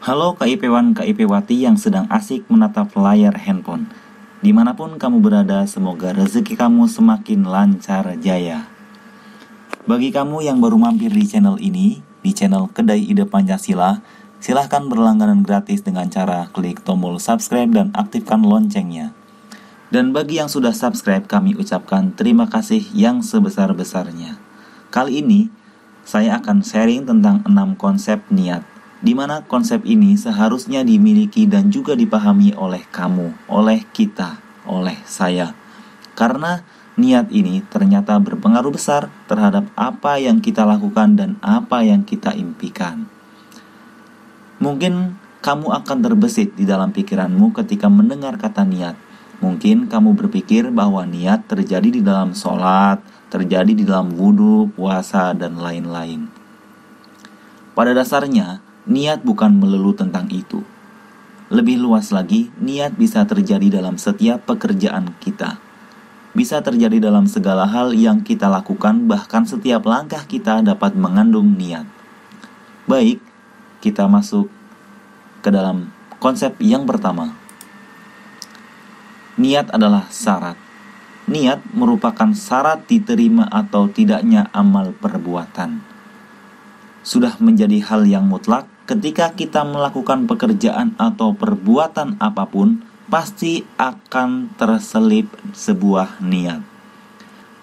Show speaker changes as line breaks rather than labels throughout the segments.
Halo KIP-wan, KIP-wati yang sedang asik menatap layar handphone. Dimanapun kamu berada, semoga rezeki kamu semakin lancar jaya. Bagi kamu yang baru mampir di channel ini, di channel Kedai Ide Pancasila, silahkan berlangganan gratis dengan cara klik tombol subscribe dan aktifkan loncengnya. Dan bagi yang sudah subscribe, kami ucapkan terima kasih yang sebesar-besarnya. Kali ini, saya akan sharing tentang 6 konsep niat, di mana konsep ini seharusnya dimiliki dan juga dipahami oleh kamu, oleh kita, oleh saya. Karena niat ini ternyata berpengaruh besar terhadap apa yang kita lakukan dan apa yang kita impikan. Mungkin kamu akan terbesit di dalam pikiranmu ketika mendengar kata niat. Mungkin kamu berpikir bahwa niat terjadi di dalam sholat, terjadi di dalam wudhu, puasa, dan lain-lain. Pada dasarnya, niat bukan melulu tentang itu. Lebih luas lagi, niat bisa terjadi dalam setiap pekerjaan kita. Bisa terjadi dalam segala hal yang kita lakukan, bahkan setiap langkah kita dapat mengandung niat. Baik, kita masuk ke dalam konsep yang pertama. Niat adalah syarat. Niat merupakan syarat diterima atau tidaknya amal perbuatan. Sudah menjadi hal yang mutlak. Ketika kita melakukan pekerjaan atau perbuatan apapun, pasti akan terselip sebuah niat.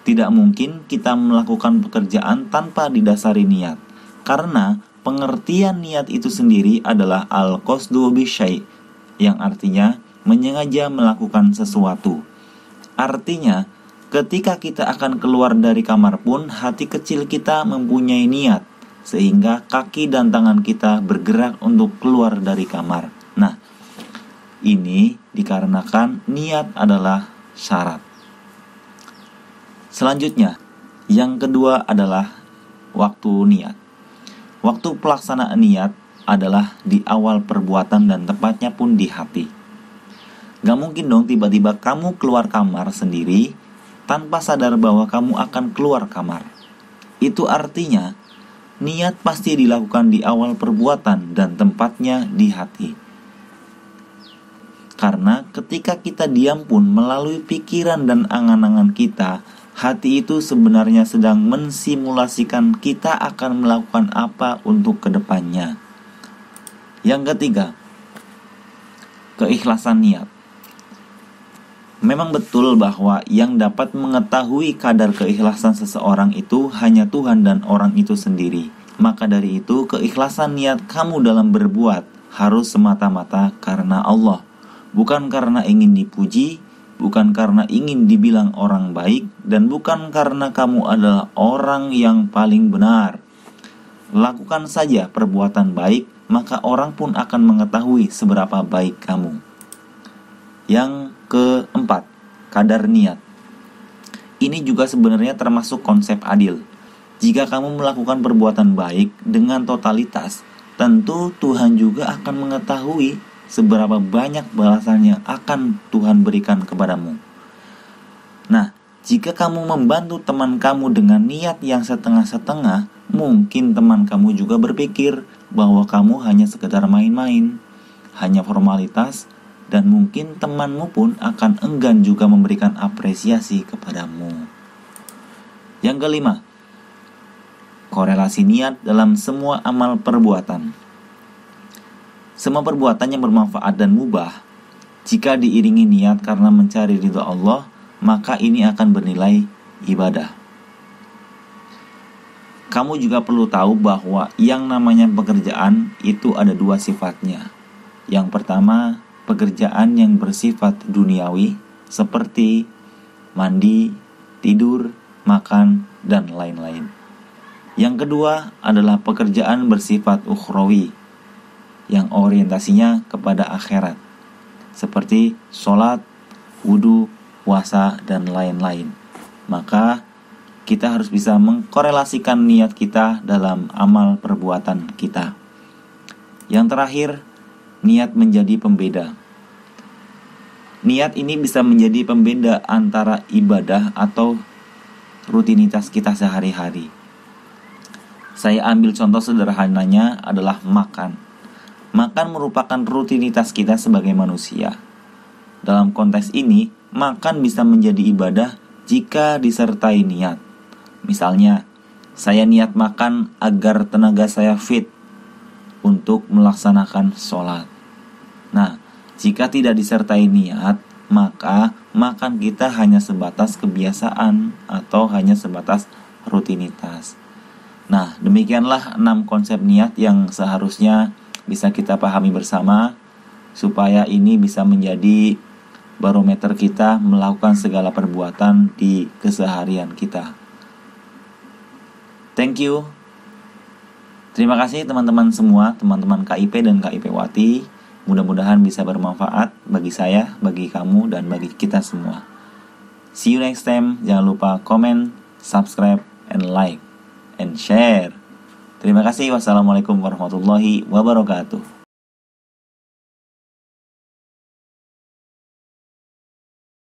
Tidak mungkin kita melakukan pekerjaan tanpa didasari niat, karena pengertian niat itu sendiri adalah al-qasdu bisyai', yang artinya menyengaja melakukan sesuatu. Artinya, ketika kita akan keluar dari kamar pun, hati kecil kita mempunyai niat, sehingga kaki dan tangan kita bergerak untuk keluar dari kamar. Nah, ini dikarenakan niat adalah syarat. Selanjutnya, yang kedua adalah waktu niat. Waktu pelaksanaan niat adalah di awal perbuatan dan tepatnya pun di hati. Gak mungkin dong tiba-tiba kamu keluar kamar sendiri tanpa sadar bahwa kamu akan keluar kamar. Itu artinya niat pasti dilakukan di awal perbuatan dan tempatnya di hati. Karena ketika kita diam pun melalui pikiran dan angan-angan kita, hati itu sebenarnya sedang mensimulasikan kita akan melakukan apa untuk kedepannya. Yang ketiga, keikhlasan niat. Memang betul bahwa yang dapat mengetahui kadar keikhlasan seseorang itu hanya Tuhan dan orang itu sendiri. Maka dari itu, keikhlasan niat kamu dalam berbuat harus semata-mata karena Allah. Bukan karena ingin dipuji, bukan karena ingin dibilang orang baik, dan bukan karena kamu adalah orang yang paling benar. Lakukan saja perbuatan baik, maka orang pun akan mengetahui seberapa baik kamu. Yang keempat, kadar niat. Ini juga sebenarnya termasuk konsep adil. Jika kamu melakukan perbuatan baik dengan totalitas, tentu Tuhan juga akan mengetahui seberapa banyak balasan yang akan Tuhan berikan kepadamu. Nah, jika kamu membantu teman kamu dengan niat yang setengah-setengah, mungkin teman kamu juga berpikir bahwa kamu hanya sekedar main-main, hanya formalitas, dan mungkin temanmu pun akan enggan juga memberikan apresiasi kepadamu. Yang kelima, korelasi niat dalam semua amal perbuatan. Semua perbuatan yang bermanfaat dan mubah, jika diiringi niat karena mencari ridha Allah, maka ini akan bernilai ibadah. Kamu juga perlu tahu bahwa yang namanya pekerjaan itu ada dua sifatnya. Yang pertama, pekerjaan yang bersifat duniawi seperti mandi, tidur, makan, dan lain-lain. Yang kedua adalah pekerjaan bersifat ukhrawi yang orientasinya kepada akhirat seperti sholat, wudhu, puasa, dan lain-lain. Maka kita harus bisa mengkorelasikan niat kita dalam amal perbuatan kita. Yang terakhir, niat menjadi pembeda. Niat ini bisa menjadi pembeda antara ibadah atau rutinitas kita sehari-hari. Saya ambil contoh sederhananya adalah makan. Makan merupakan rutinitas kita sebagai manusia. Dalam konteks ini, makan bisa menjadi ibadah jika disertai niat. Misalnya, saya niat makan agar tenaga saya fit untuk melaksanakan sholat. Nah, jika tidak disertai niat, maka makan kita hanya sebatas kebiasaan atau hanya sebatas rutinitas. Nah, demikianlah 6 konsep niat yang seharusnya bisa kita pahami bersama, supaya ini bisa menjadi barometer kita melakukan segala perbuatan di keseharian kita. Thank you. Terima kasih teman-teman semua, teman-teman KIP dan KIP Wati. Mudah-mudahan bisa bermanfaat bagi saya, bagi kamu, dan bagi kita semua. See you next time. Jangan lupa comment, subscribe, and like, and share. Terima kasih. Wassalamualaikum warahmatullahi wabarakatuh.